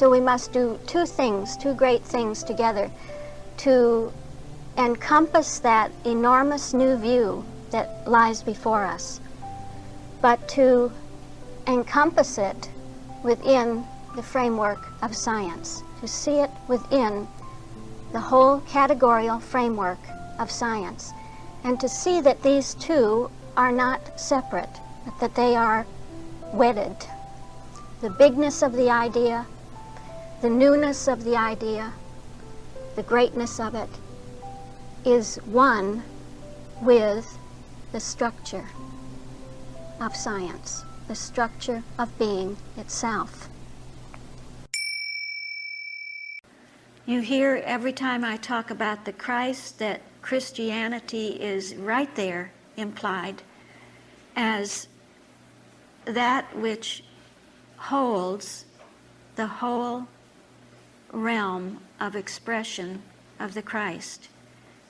So we must do two things, two great things together to encompass that enormous new view that lies before us, but to encompass it within the framework of science, to see it within the whole categorical framework of science, and to see that these two are not separate, but that they are wedded. The bigness of the idea, the newness of the idea, the greatness of it is one with the structure of science, the structure of being itself. You hear every time I talk about the Christ that Christianity is right there implied as that which holds the whole realm of expression of the Christ.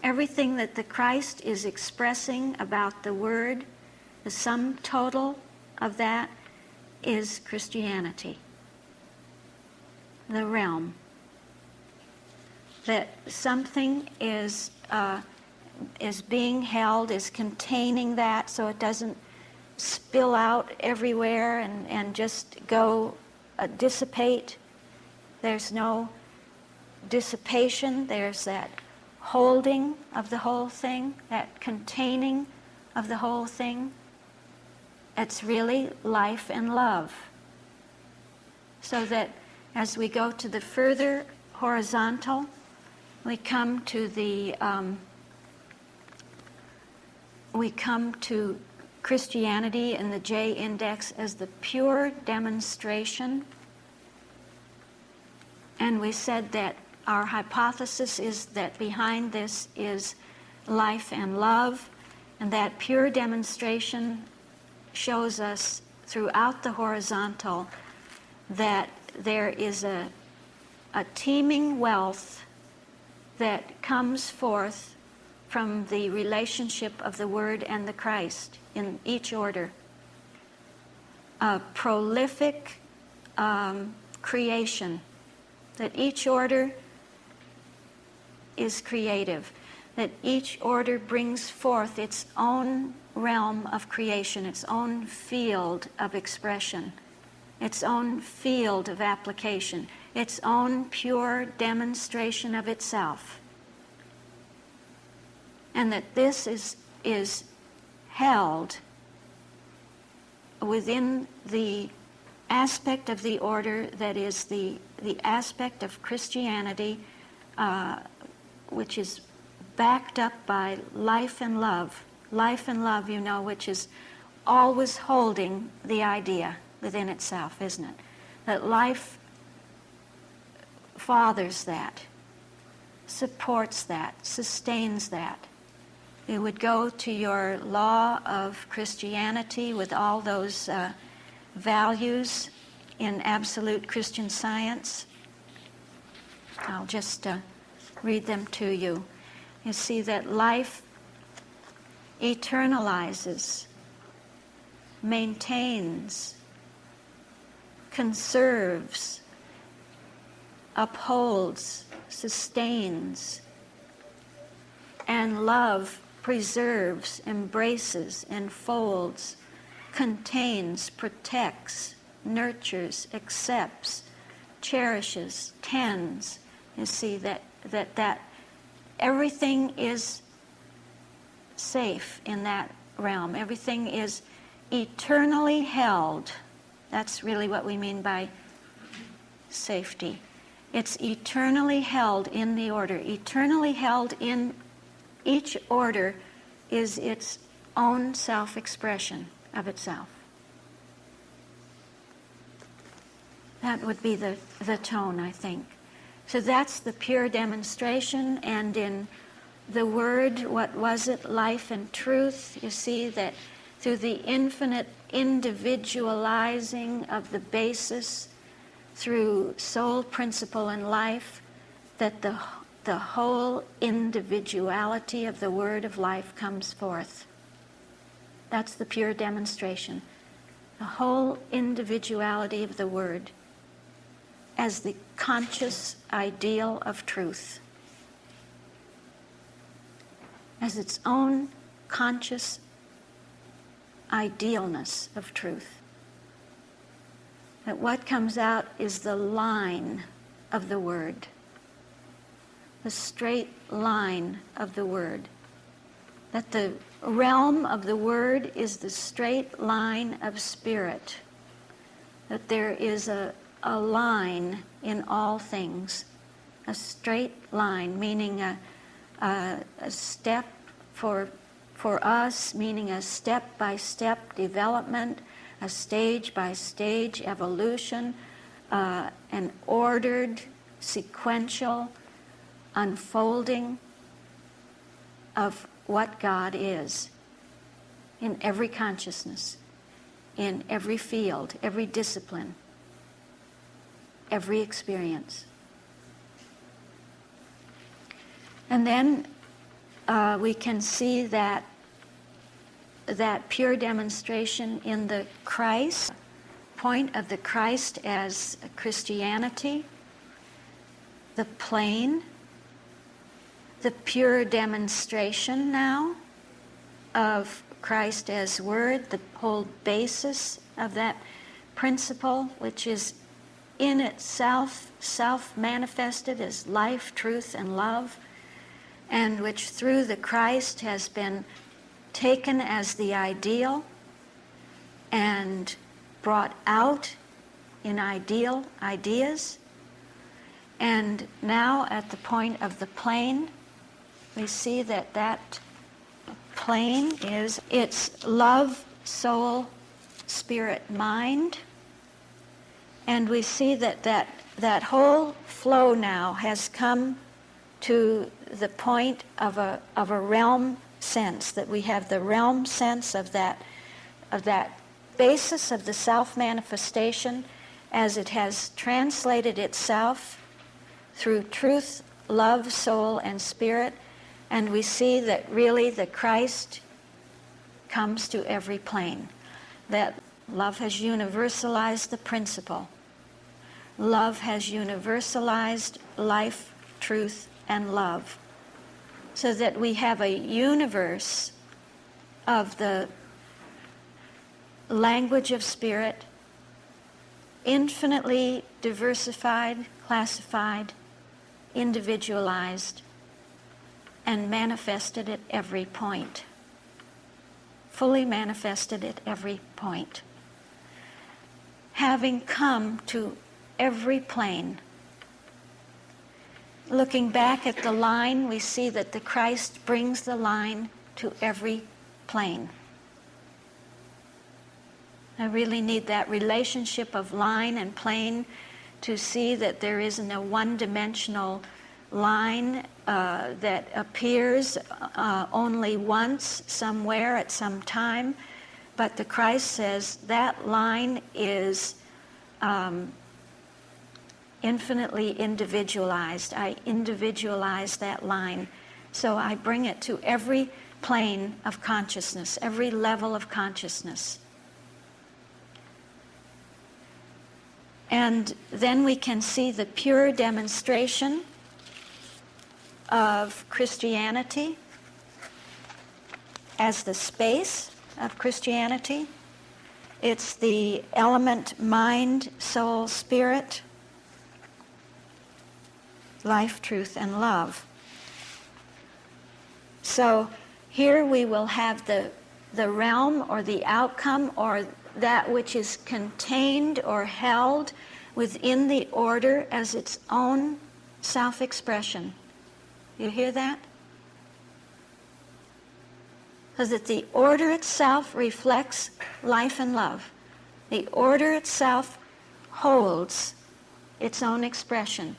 Everything that the Christ is expressing about the Word, the sum total of that is Christianity. The realm. That something is being held, is containing that so it doesn't spill out everywhere and just go dissipate. There's no dissipation. There's that holding of the whole thing, that containing of the whole thing. It's really life and love. So that as we go to the further horizontal, we come to Christianity and the J index as the pure demonstration. And we said that our hypothesis is that behind this is life and love, and that pure demonstration shows us throughout the horizontal that there is a teeming wealth that comes forth from the relationship of the Word and the Christ in each order. A prolific creation, that each order is creative, that each order brings forth its own realm of creation, its own field of expression, its own field of application, its own pure demonstration of itself. And that this is held within the aspect of the order that is the aspect of Christianity, which is backed up by life and love. Life and love, you know, which is always holding the idea within itself, isn't it? That life fathers that, supports that, sustains that. You would go to your law of Christianity with all those values in absolute Christian Science. I'll just read them to you. You see that life eternalizes, maintains, conserves, upholds, sustains, and love preserves, embraces, enfolds, contains, protects, nurtures, accepts, cherishes, tends. You see that everything is safe in that realm. Everything is eternally held. That's really what we mean by safety. It's eternally held in the order. Eternally held in each order is its own self-expression of itself. That would be the tone, I think. So that's the pure demonstration, and in the Word, what was it? Life and truth. You see that through the infinite individualizing of the basis, through soul, principle, and life, that the whole individuality of the Word of life comes forth. That's the pure demonstration. The whole individuality of the Word. as the conscious ideal of truth, as its own conscious idealness of truth. That what comes out is the line of the word, the straight line of the word. That the realm of the word is the straight line of spirit. That there is a line in all things, a straight line, meaning a step for us, meaning a step-by-step development, a stage-by-stage evolution, an ordered, sequential unfolding of what God is in every consciousness, in every field, every discipline, every experience. And then we can see that pure demonstration in the Christ, point of the Christ as Christianity, the plane, the pure demonstration now of Christ as Word, the whole basis of that principle, which is in itself self-manifested as life, truth, and love, and which through the Christ has been taken as the ideal and brought out in ideal ideas. And now at the point of the plane, we see that plane is its love, soul, spirit, mind. And we see that whole flow now has come to the point of a realm sense, that we have the realm sense of that basis of the self-manifestation as it has translated itself through truth, love, soul, and spirit. And we see that really the Christ comes to every plane, that love has universalized the principle. Love has universalized life, truth, and love, so that we have a universe of the language of spirit, infinitely diversified, classified, individualized, and manifested at every point. Fully manifested at every point. Having come to every plane. Looking back at the line, we see that the Christ brings the line to every plane. I really need that relationship of line and plane to see that there isn't a one-dimensional line that appears only once somewhere at some time, but the Christ says that line is infinitely individualized. I individualize that line, so I bring it to every plane of consciousness, every level of consciousness. And then we can see the pure demonstration of Christianity as the space of Christianity. It's the element mind, soul, spirit, life, truth, and love. So here we will have the realm or the outcome or that which is contained or held within the order as its own self-expression. You hear that? So that the order itself reflects life and love. The order itself holds its own expression,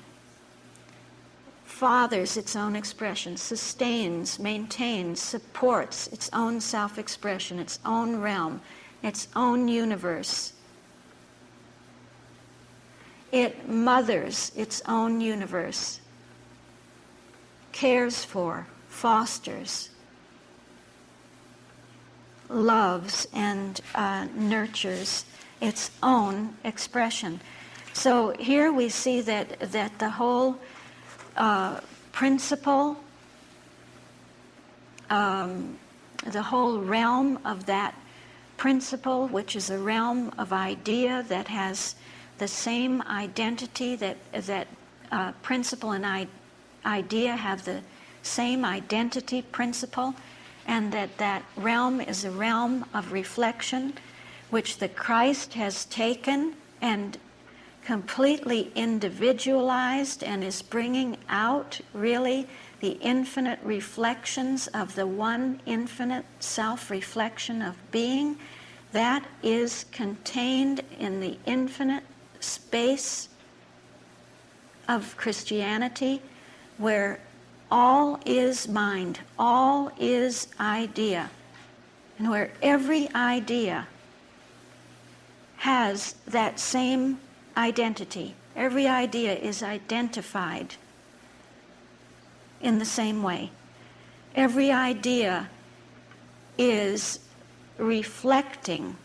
fathers its own expression, sustains, maintains, supports its own self-expression, its own realm, its own universe. It mothers its own universe, cares for, fosters, loves, and nurtures its own expression. So here we see that the whole principle, the whole realm of that principle, which is a realm of idea that has the same identity, that principle and idea have the same identity principle, and that realm is a realm of reflection which the Christ has taken and completely individualized and is bringing out really the infinite reflections of the one infinite self-reflection of being that is contained in the infinite space of Christianity, where all is mind, all is idea, and where every idea has that same identity. Every idea is identified in the same way. Every idea is reflecting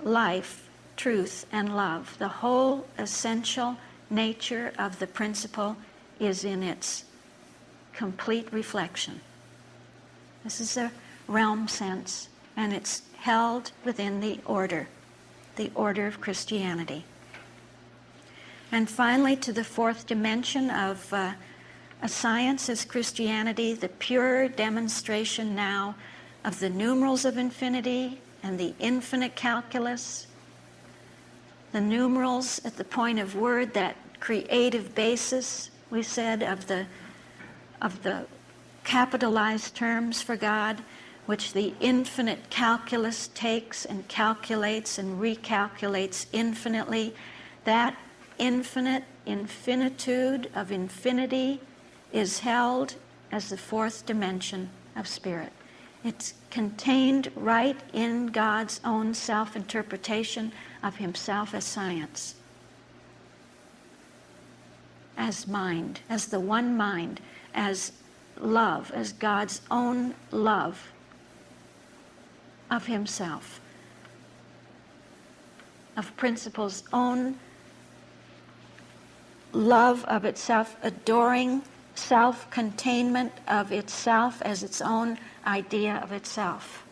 life, truth, and love. The whole essential nature of the principle is in its complete reflection. This is a realm sense, and it's held within the order of Christianity. And finally, to the fourth dimension of a science as Christianity, the pure demonstration now of the numerals of infinity and the infinite calculus, the numerals at the point of word, that creative basis, we said, of the capitalized terms for God, which the infinite calculus takes and calculates and recalculates infinitely. That infinite infinitude of infinity is held as the fourth dimension of spirit. It's contained right in God's own self-interpretation of himself as science, as mind, as the one mind, as love, as God's own love of himself, of principle's own love of itself, adoring self-containment of itself as its own idea of itself.